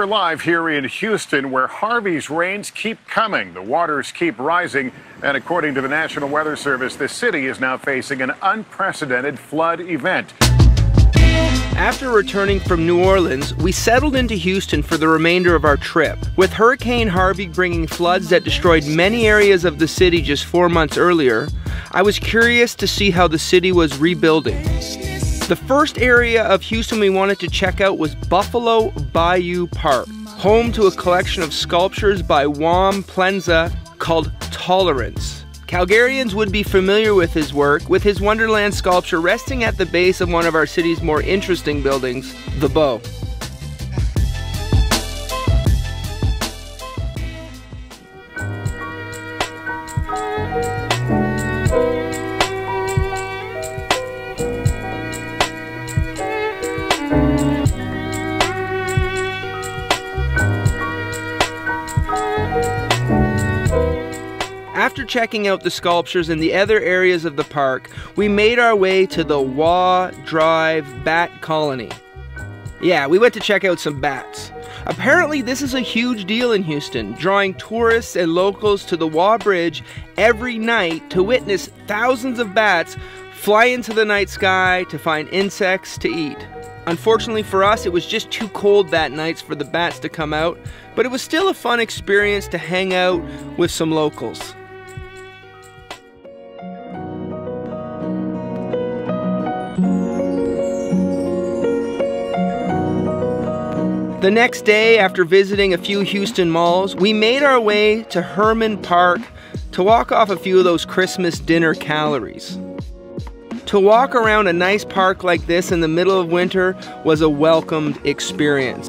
We're live here in Houston, where Harvey's rains keep coming. The waters keep rising, and according to the National Weather Service, the city is now facing an unprecedented flood event. After returning from New Orleans, we settled into Houston for the remainder of our trip. With Hurricane Harvey bringing floods that destroyed many areas of the city just 4 months earlier, I was curious to see how the city was rebuilding. The first area of Houston we wanted to check out was Buffalo Bayou Park, home to a collection of sculptures by Juan Plenza called Tolerance. Calgarians would be familiar with his work, with his Wonderland sculpture resting at the base of one of our city's more interesting buildings, the Bow. After checking out the sculptures and the other areas of the park, we made our way to the Waugh Drive Bat Colony. Yeah, we went to check out some bats. Apparently this is a huge deal in Houston, drawing tourists and locals to the Waugh Bridge every night to witness thousands of bats fly into the night sky to find insects to eat. Unfortunately for us, it was just too cold that night for the bats to come out, but it was still a fun experience to hang out with some locals. The next day, after visiting a few Houston malls, we made our way to Herman Park to walk off a few of those Christmas dinner calories. To walk around a nice park like this in the middle of winter was a welcomed experience.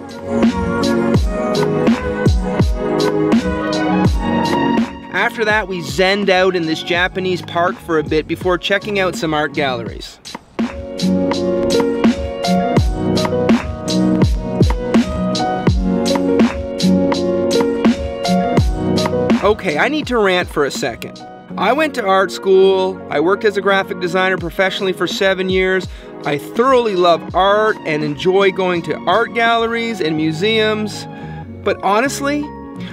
After that, we zenned out in this Japanese park for a bit before checking out some art galleries. Okay, I need to rant for a second. I went to art school, I worked as a graphic designer professionally for 7 years. I thoroughly love art and enjoy going to art galleries and museums. But honestly,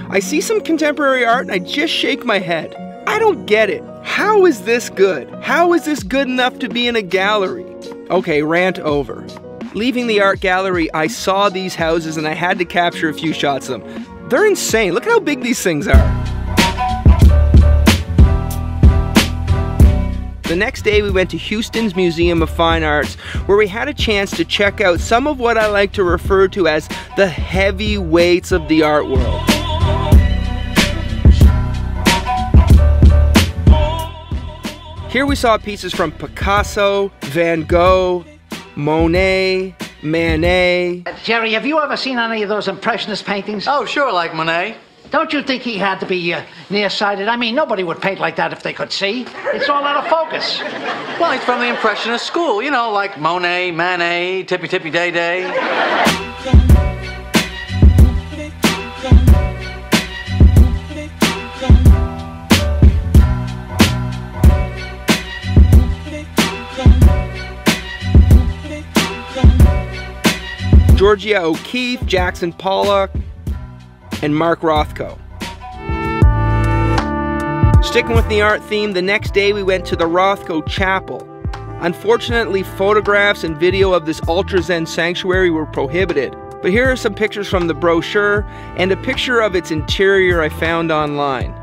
I see some contemporary art and I just shake my head. I don't get it. How is this good? How is this good enough to be in a gallery? Okay, rant over. Leaving the art gallery, I saw these houses and I had to capture a few shots of them. They're insane. Look at how big these things are. The next day we went to Houston's Museum of Fine Arts, where we had a chance to check out some of what I like to refer to as the heavyweights of the art world. Here we saw pieces from Picasso, Van Gogh, Monet, Manet. Jerry, have you ever seen any of those Impressionist paintings? Oh, sure, like Monet. Don't you think he had to be nearsighted? I mean, nobody would paint like that if they could see. It's all out of focus. Well, he's from the Impressionist school, you know, like Monet, Manet, Tippy Tippy Day Day. Georgia O'Keeffe, Jackson Pollock, and Mark Rothko. Sticking with the art theme, the next day we went to the Rothko Chapel. Unfortunately, photographs and video of this ultra-zen sanctuary were prohibited, but here are some pictures from the brochure and a picture of its interior I found online.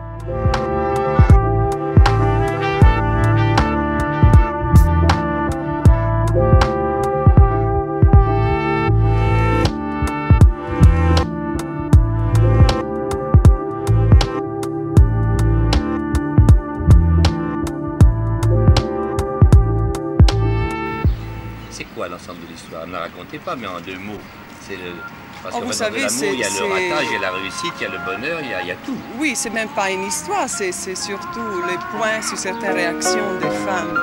C'est quoi l'ensemble de l'histoire? Ne la racontez pas, mais en 2 mots. C'est le... Parce vous savez, il y a le ratage, il y a la réussite, il y a le bonheur, il y a tout. Oui, c'est même pas une histoire, c'est surtout les points sur certaines réactions des femmes.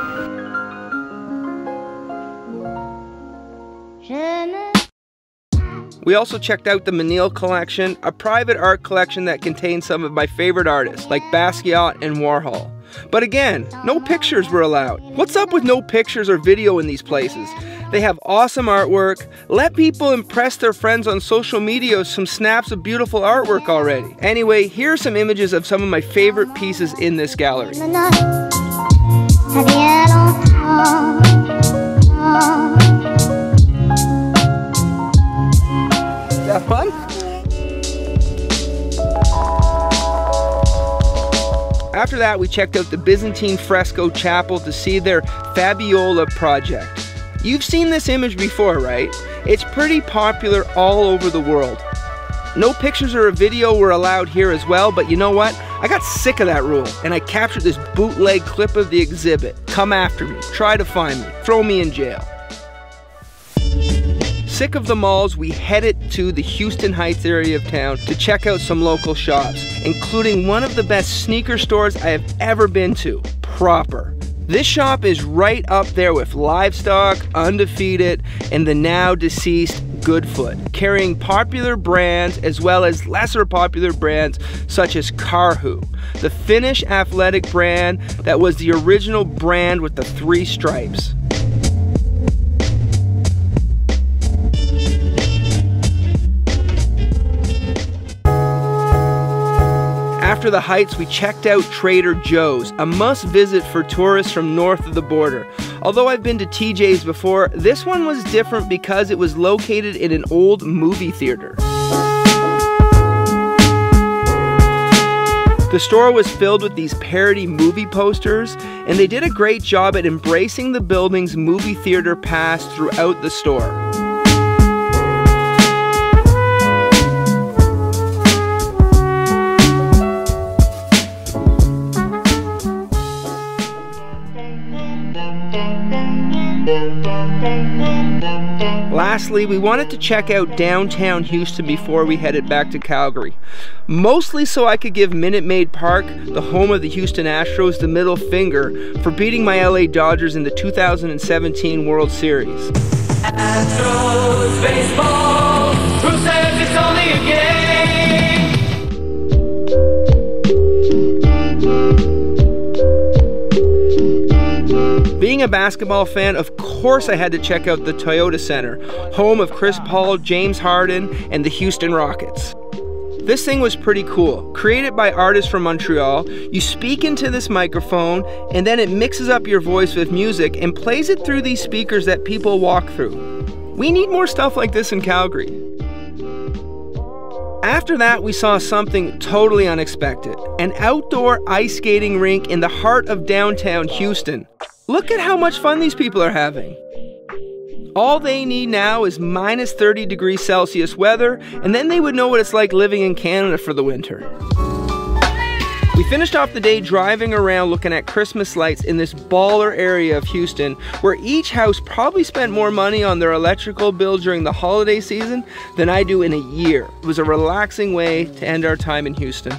We also checked out the Menil collection, a private art collection that contains some of my favorite artists, like Basquiat and Warhol. But again, no pictures were allowed. What's up with no pictures or video in these places? They have awesome artwork. Let people impress their friends on social media with some snaps of beautiful artwork already. Anyway, here are some images of some of my favorite pieces in this gallery. Is that fun? After that, we checked out the Byzantine fresco chapel to see their Fabiola project. You've seen this image before, right? It's pretty popular all over the world. No pictures or a video were allowed here as well, but you know what? I got sick of that rule, and I captured this bootleg clip of the exhibit. Come after me, try to find me, throw me in jail. Sick of the malls, we headed to the Houston Heights area of town to check out some local shops, including one of the best sneaker stores I have ever been to, Proper. This shop is right up there with Livestock, Undefeated, and the now deceased Goodfoot, carrying popular brands as well as lesser popular brands such as Karhu, the Finnish athletic brand that was the original brand with the 3 stripes. After the Heights, we checked out Trader Joe's, a must-visit for tourists from north of the border. Although I've been to TJ's before, this one was different because it was located in an old movie theater. The store was filled with these parody movie posters, and they did a great job at embracing the building's movie theater past throughout the store. Lastly, we wanted to check out downtown Houston before we headed back to Calgary. Mostly so I could give Minute Maid Park, the home of the Houston Astros, the middle finger for beating my LA Dodgers in the 2017 World Series. Astros baseball, who says it's only a game? Being a basketball fan, of course I had to check out the Toyota Center, home of Chris Paul, James Harden, and the Houston Rockets. This thing was pretty cool. Created by artists from Montreal, you speak into this microphone and then it mixes up your voice with music and plays it through these speakers that people walk through. We need more stuff like this in Calgary. After that, we saw something totally unexpected. An outdoor ice skating rink in the heart of downtown Houston. Look at how much fun these people are having. All they need now is minus 30 degrees Celsius weather, and then they would know what it's like living in Canada for the winter. We finished off the day driving around looking at Christmas lights in this baller area of Houston, where each house probably spent more money on their electrical bill during the holiday season than I do in a year. It was a relaxing way to end our time in Houston.